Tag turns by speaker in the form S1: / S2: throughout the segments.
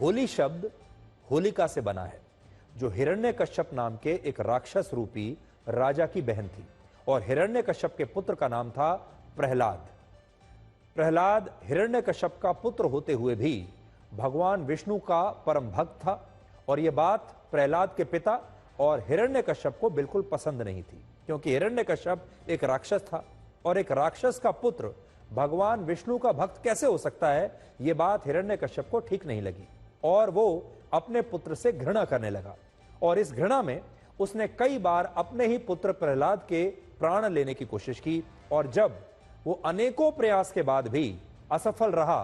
S1: होली शब्द होलिका से बना है, जो हिरण्यकश्यप नाम के एक राक्षस रूपी राजा की बहन थी और हिरण्यकश्यप के पुत्र का नाम था प्रहलाद। प्रहलाद हिरण्यकश्यप का पुत्र होते हुए भी भगवान विष्णु का परम भक्त था और यह बात प्रहलाद के पिता और हिरण्यकश्यप को बिल्कुल पसंद नहीं थी, क्योंकि हिरण्यकश्यप एक राक्षस था और एक राक्षस का पुत्र भगवान विष्णु का भक्त कैसे हो सकता है, यह बात हिरण्यकश्यप को ठीक नहीं लगी और वो अपने पुत्र से घृणा करने लगा। और इस घृणा में उसने कई बार अपने ही पुत्र प्रहलाद के प्राण लेने की कोशिश की और जब वो अनेकों प्रयास के बाद भी असफल रहा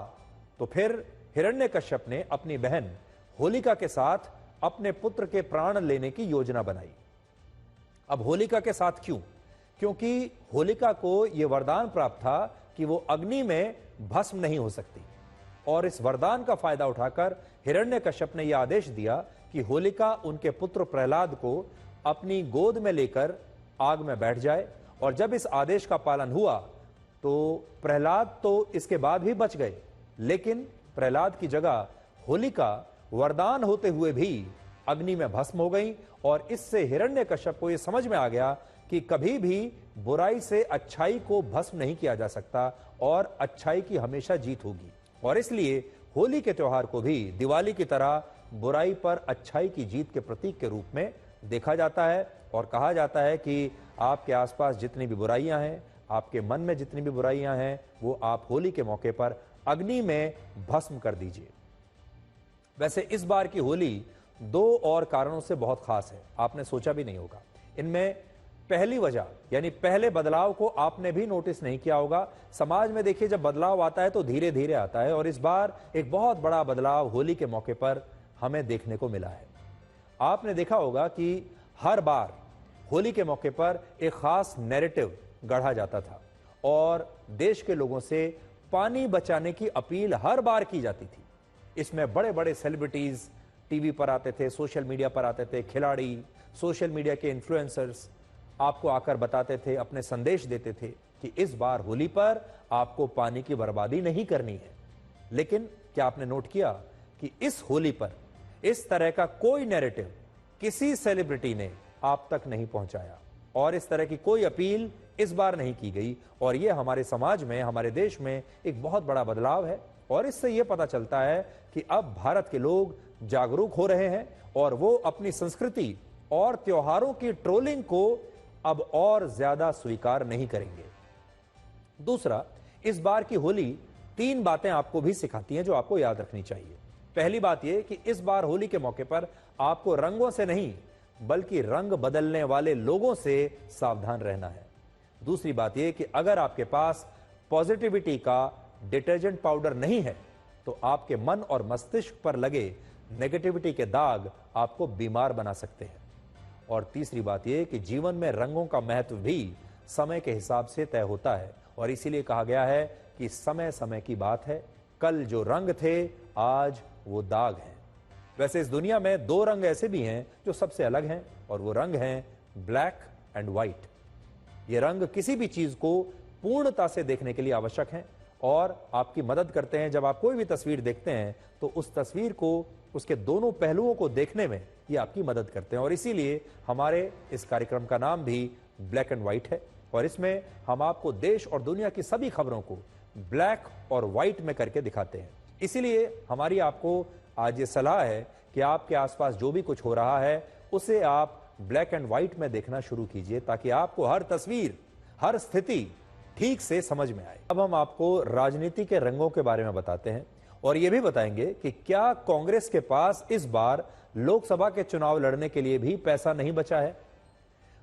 S1: तो फिर हिरण्यकश्यप ने अपनी बहन होलिका के साथ अपने पुत्र के प्राण लेने की योजना बनाई। अब होलिका के साथ क्यों? क्योंकि होलिका को यह वरदान प्राप्त था कि वो अग्नि में भस्म नहीं हो सकती और इस वरदान का फायदा उठाकर हिरण्यकश्यप ने यह आदेश दिया कि होलिका उनके पुत्र प्रहलाद को अपनी गोद में लेकर आग में बैठ जाए और जब इस आदेश का पालन हुआ तो प्रहलाद तो इसके बाद भी बच गए, लेकिन प्रहलाद की जगह होलिका वरदान होते हुए भी अग्नि में भस्म हो गई और इससे हिरण्यकश्यप को यह समझ में आ गया कि कभी भी बुराई से अच्छाई को भस्म नहीं किया जा सकता और अच्छाई की हमेशा जीत होगी। और इसलिए होली के त्योहार को भी दिवाली की तरह बुराई पर अच्छाई की जीत के प्रतीक के रूप में देखा जाता है और कहा जाता है कि आपके आसपास जितनी भी बुराइयां हैं, आपके मन में जितनी भी बुराइयां हैं, वो आप होली के मौके पर अग्नि में भस्म कर दीजिए। वैसे इस बार की होली दो और कारणों से बहुत खास है, आपने सोचा भी नहीं होगा। इनमें पहली वजह यानी पहले बदलाव को आपने भी नोटिस नहीं किया होगा। समाज में देखिए, जब बदलाव आता है तो धीरे धीरे आता है और इस बार एक बहुत बड़ा बदलाव होली के मौके पर हमें देखने को मिला है। आपने देखा होगा कि हर बार होली के मौके पर एक खास नैरेटिव गढ़ा जाता था और देश के लोगों से पानी बचाने की अपील हर बार की जाती थी। इसमें बड़े बड़े सेलिब्रिटीज टीवी पर आते थे, सोशल मीडिया पर आते थे, खिलाड़ी, सोशल मीडिया के इन्फ्लुएंसर्स आपको आकर बताते थे, अपने संदेश देते थे कि इस बार होली पर आपको पानी की बर्बादी नहीं करनी है। लेकिन क्या आपने नोट किया कि इस होली पर इस तरह का कोई नैरेटिव किसी सेलिब्रिटी ने आप तक नहीं पहुंचाया और इस तरह की कोई अपील इस बार नहीं की गई और यह हमारे समाज में, हमारे देश में एक बहुत बड़ा बदलाव है। और इससे यह पता चलता है कि अब भारत के लोग जागरूक हो रहे हैं और वो अपनी संस्कृति और त्योहारों की ट्रोलिंग को अब और ज्यादा स्वीकार नहीं करेंगे। दूसरा, इस बार की होली 3 बातें आपको भी सिखाती हैं जो आपको याद रखनी चाहिए। पहली बात यह कि इस बार होली के मौके पर आपको रंगों से नहीं बल्कि रंग बदलने वाले लोगों से सावधान रहना है। दूसरी बात यह कि अगर आपके पास पॉजिटिविटी का डिटर्जेंट पाउडर नहीं है तो आपके मन और मस्तिष्क पर लगे नेगेटिविटी के दाग आपको बीमार बना सकते हैं। और तीसरी बात यह कि जीवन में रंगों का महत्व भी समय के हिसाब से तय होता है और इसीलिए कहा गया है कि समय समय की बात है, कल जो रंग थे आज वो दाग हैं। वैसे इस दुनिया में 2 रंग ऐसे भी हैं जो सबसे अलग हैं और वो रंग हैं ब्लैक एंड व्हाइट। ये रंग किसी भी चीज को पूर्णता से देखने के लिए आवश्यक हैं और आपकी मदद करते हैं। जब आप कोई भी तस्वीर देखते हैं तो उस तस्वीर को, उसके दोनों पहलुओं को देखने में ये आपकी मदद करते हैं और इसीलिए हमारे इस कार्यक्रम का नाम भी ब्लैक एंड व्हाइट है और इसमें हम आपको देश और दुनिया की सभी खबरों को ब्लैक और व्हाइट में करके दिखाते हैं। इसीलिए हमारी आपको आज ये सलाह है कि आपके आसपास जो भी कुछ हो रहा है उसे आप ब्लैक एंड व्हाइट में देखना शुरू कीजिए ताकि आपको हर तस्वीर, हर स्थिति ठीक से समझ में आए। अब हम आपको राजनीति के रंगों के बारे में बताते हैं और यह भी बताएंगे कि क्या कांग्रेस के पास इस बार लोकसभा के चुनाव लड़ने के लिए भी पैसा नहीं बचा है।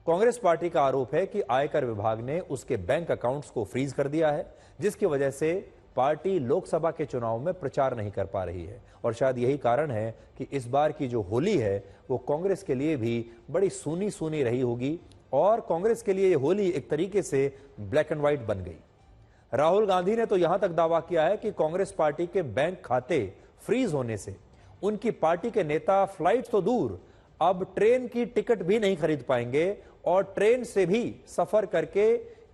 S1: कांग्रेस पार्टी का आरोप है कि आयकर विभाग ने उसके बैंक अकाउंट्स को फ्रीज कर दिया है, जिसकी वजह से पार्टी लोकसभा के चुनाव में प्रचार नहीं कर पा रही है और शायद यही कारण है कि इस बार की जो होली है वो कांग्रेस के लिए भी बड़ी सूनी सूनी रही होगी और कांग्रेस के लिए ये होली एक तरीके से ब्लैक एंड व्हाइट बन गई। राहुल गांधी ने तो यहां तक दावा किया है कि कांग्रेस पार्टी के बैंक खाते फ्रीज होने से उनकी पार्टी के नेता फ्लाइट तो दूर, अब ट्रेन की टिकट भी नहीं खरीद पाएंगे और ट्रेन से भी सफर करके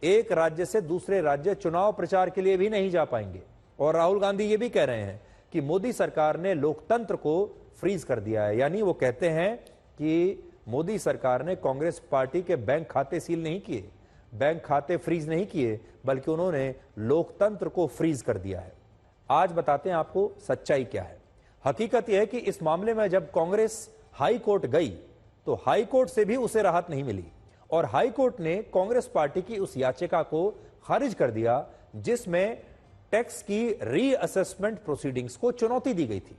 S1: एक राज्य से दूसरे राज्य चुनाव प्रचार के लिए भी नहीं जा पाएंगे। और राहुल गांधी ये भी कह रहे हैं कि मोदी सरकार ने लोकतंत्र को फ्रीज कर दिया है। यानी वो कहते हैं कि मोदी सरकार ने कांग्रेस पार्टी के बैंक खाते सील नहीं किए, बैंक खाते फ्रीज नहीं किए, बल्कि उन्होंने लोकतंत्र को फ्रीज कर दिया है। आज बताते हैं आपको सच्चाई क्या है। हकीकत यह है कि इस मामले में जब कांग्रेस हाई कोर्ट गई तो हाई कोर्ट से भी उसे राहत नहीं मिली और हाई कोर्ट ने कांग्रेस पार्टी की उस याचिका को खारिज कर दिया जिसमें टैक्स की रीअसेसमेंट प्रोसीडिंग्स को चुनौती दी गई थी।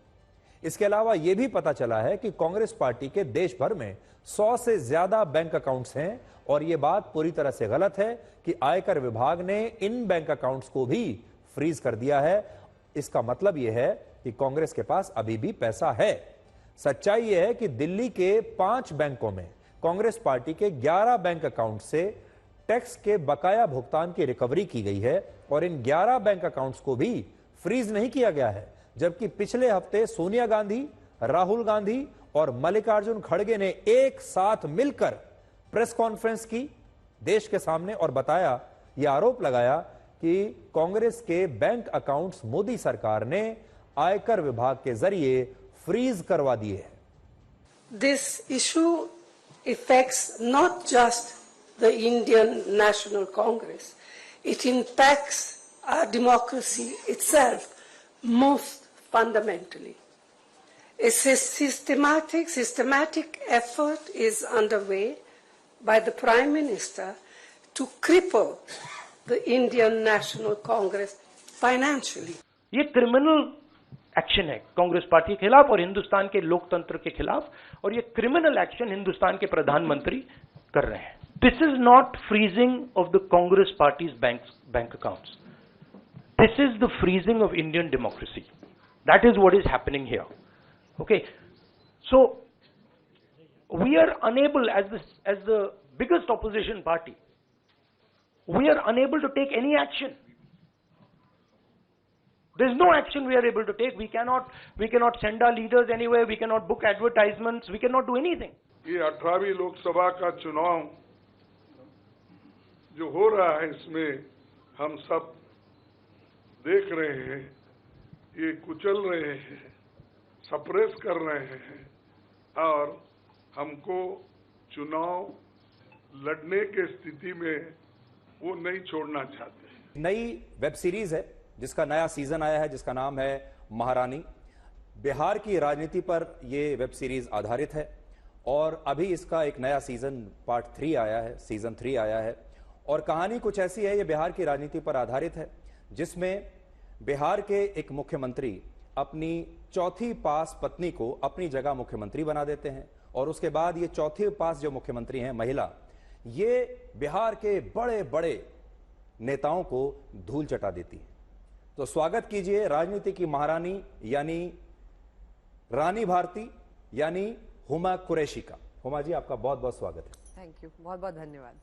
S1: इसके अलावा यह भी पता चला है कि कांग्रेस पार्टी के देश भर में 100 से ज्यादा बैंक अकाउंट्स हैं और यह बात पूरी तरह से गलत है कि आयकर विभाग ने इन बैंक अकाउंट्स को भी फ्रीज कर दिया है। इसका मतलब यह है कि कांग्रेस के पास अभी भी पैसा है। सच्चाई यह है कि दिल्ली के 5 बैंकों में कांग्रेस पार्टी के 11 बैंक अकाउंट से टैक्स के बकाया भुगतान की रिकवरी की गई है और इन 11 बैंक अकाउंट्स को भी फ्रीज नहीं किया गया है। जबकि पिछले हफ्ते सोनिया गांधी, राहुल गांधी और मल्लिकार्जुन खड़गे ने एक साथ मिलकर प्रेस कॉन्फ्रेंस की देश के सामने और बताया, यह आरोप लगाया कि कांग्रेस के बैंक अकाउंट्स मोदी सरकार ने आयकर विभाग के जरिए फ्रीज करवा दिए हैं।
S2: This issue effects not just the Indian National Congress. It impacts our democracy itself most fundamentally. A systematic effort is underway by the Prime Minister to cripple the Indian National Congress financially.
S3: ये criminal action है Congress party के खिलाफ और हिंदुस्तान के लोकतंत्र के खिलाफ, और ये क्रिमिनल एक्शन हिंदुस्तान के प्रधानमंत्री कर रहे हैं। This is not freezing of the Congress party's bank accounts. This is the freezing of Indian democracy. That is what is happening here. Okay, so we are unable, as the biggest opposition party, we are unable to take any action. There is no action we are able to take. We cannot send our leaders anywhere. We cannot book advertisements. We cannot do anything.
S4: ये 18वीं लोकसभा का चुनाव जो हो रहा है, इसमें हम सब देख रहे हैं, ये कुचल रहे हैं, सप्रेस कर रहे हैं और हमको चुनाव लड़ने के स्थिति में वो नहीं छोड़ना चाहते।
S1: नई वेब सीरीज है जिसका नया सीजन आया है, जिसका नाम है महारानी। बिहार की राजनीति पर यह वेब सीरीज आधारित है और अभी इसका एक नया सीजन पार्ट 3 आया है, सीजन 3 आया है। और कहानी कुछ ऐसी है, ये बिहार की राजनीति पर आधारित है, जिसमें बिहार के एक मुख्यमंत्री अपनी चौथी पास पत्नी को अपनी जगह मुख्यमंत्री बना देते हैं और उसके बाद ये चौथी पास जो मुख्यमंत्री हैं महिला, ये बिहार के बड़े बड़े नेताओं को धूल चटा देती है। तो स्वागत कीजिए राजनीति की महारानी यानी रानी भारती यानी हुमा कुरैशी का। हुमा जी, आपका बहुत बहुत स्वागत है।
S5: थैंक यू, बहुत बहुत धन्यवाद।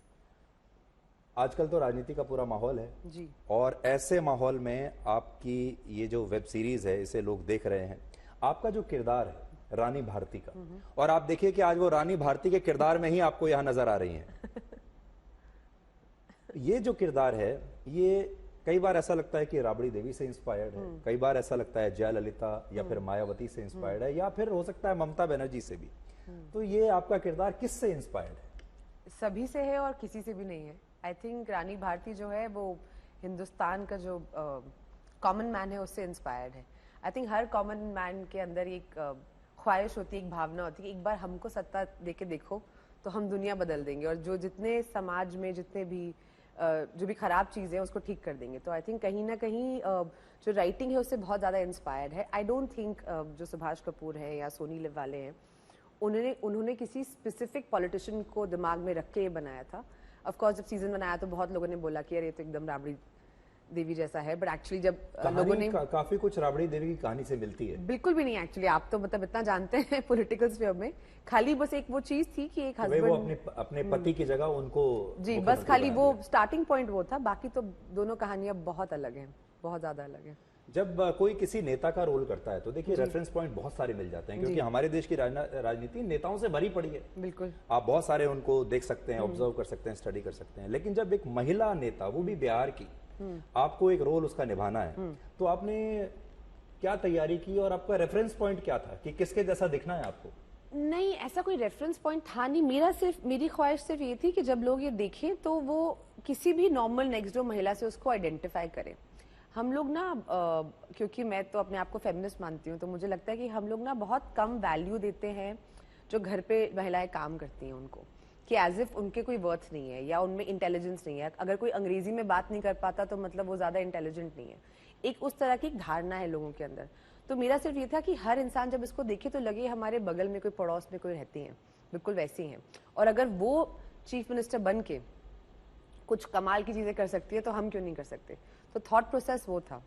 S1: आजकल तो राजनीति का पूरा माहौल है
S5: जी,
S1: और ऐसे माहौल में आपकी ये जो वेब सीरीज है इसे लोग देख रहे हैं। आपका जो किरदार है रानी भारती का, और आप देखिए कि आज वो रानी भारती के किरदार में ही आपको यहां नजर आ रही हैं। ये जो किरदार है, ये कई बार ऐसा लगता है कि राबड़ी देवी से इंस्पायर्ड है, कई बार ऐसा लगता है जयललिता या फिर मायावती से इंस्पायर्ड है, या फिर हो सकता है ममता बनर्जी से भी। तो ये आपका किरदार किससे इंस्पायर्ड है?
S5: सभी से है और किसी से भी नहीं है। आई थिंक रानी भारती जो है वो हिंदुस्तान का जो कॉमन मैन है उससे इंस्पायर्ड है। I think her common man के अंदर एक ख्वाहिश होती है, एक भावना होती है कि एक बार हमको सत्ता देके देखो तो हम दुनिया बदल देंगे और जो जितने समाज में जितने भी जो भी खराब चीज़ें हैं उसको ठीक कर देंगे। तो आई थिंक कहीं ना कहीं जो राइटिंग है उससे बहुत ज़्यादा इंस्पायर्ड है। आई डोंट थिंक जो सुभाष कपूर है या सोनी लिव वाले हैं उन्होंने किसी स्पेसिफिक पॉलिटिशियन को दिमाग में रख के ये बनाया था। ऑफ कोर्स जब सीजन बनाया तो बहुत लोगों ने बोला कि अरे ये तो एकदम राबड़ी देवी जैसा है, बट एक्चुअली जब लोगों ने
S1: काफी कुछ राबड़ी देवी की कहानी से मिलती है।
S5: बिल्कुल भी नहीं एक्चुअली, आप तो मतलब इतना जानते हैं पॉलिटिकल स्फीयर में, खाली बस एक वो चीज थी कि एक हस्बैंड
S1: वो अपने पति की जगह उनको
S5: जी बस खाली वो स्टार्टिंग पॉइंट वो था, बाकी तो दोनों कहानियां बहुत अलग हैं, बहुत ज्यादा अलग हैं।
S1: जब कोई किसी नेता का रोल करता है तो देखिए रेफरेंस पॉइंट बहुत सारे मिल जाते हैं, क्योंकि हमारे देश की राजनीति नेताओं से भरी पड़ी है।
S5: बिल्कुल,
S1: आप बहुत सारे उनको देख सकते हैं, ऑब्जर्व कर सकते हैं, स्टडी कर सकते हैं। लेकिन जब एक महिला नेता, वो भी बिहार की, आपको एक रोल उसका निभाना है, तो आपने
S6: क्या तैयारी की और आपका रेफरेंस पॉइंट क्या था कि किसके जैसा दिखना है आपको?
S5: नहीं, ऐसा कोई रेफरेंस पॉइंट था नहीं। मेरी ख्वाहिश सिर्फ ये थी कि जब लोग ये देखें तो वो किसी भी नॉर्मल नेक्स्ट डोर महिला से उसको आइडेंटिफाई करें। हम लोग ना क्योंकि मैं तो अपने आप को फेमिनिस्ट मानती हूँ, तो मुझे लगता है कि हम लोग ना बहुत कम वैल्यू देते हैं जो घर पे महिलाएं काम करती हैं उनको, कि एज इफ उनके कोई वर्थ नहीं है या उनमें इंटेलिजेंस नहीं है। अगर कोई अंग्रेजी में बात नहीं कर पाता तो मतलब वो ज्यादा इंटेलिजेंट नहीं है। एक उस तरह की धारणा है लोगों के अंदर। तो मेरा सिर्फ ये था कि हर इंसान जब इसको देखे तो लगे हमारे बगल में कोई पड़ोस में कोई रहती है, बिल्कुल वैसी हैं, और अगर वो चीफ मिनिस्टर बन के कुछ कमाल की चीजें कर सकती है तो हम क्यों नहीं कर सकते। तो थॉट प्रोसेस वो था।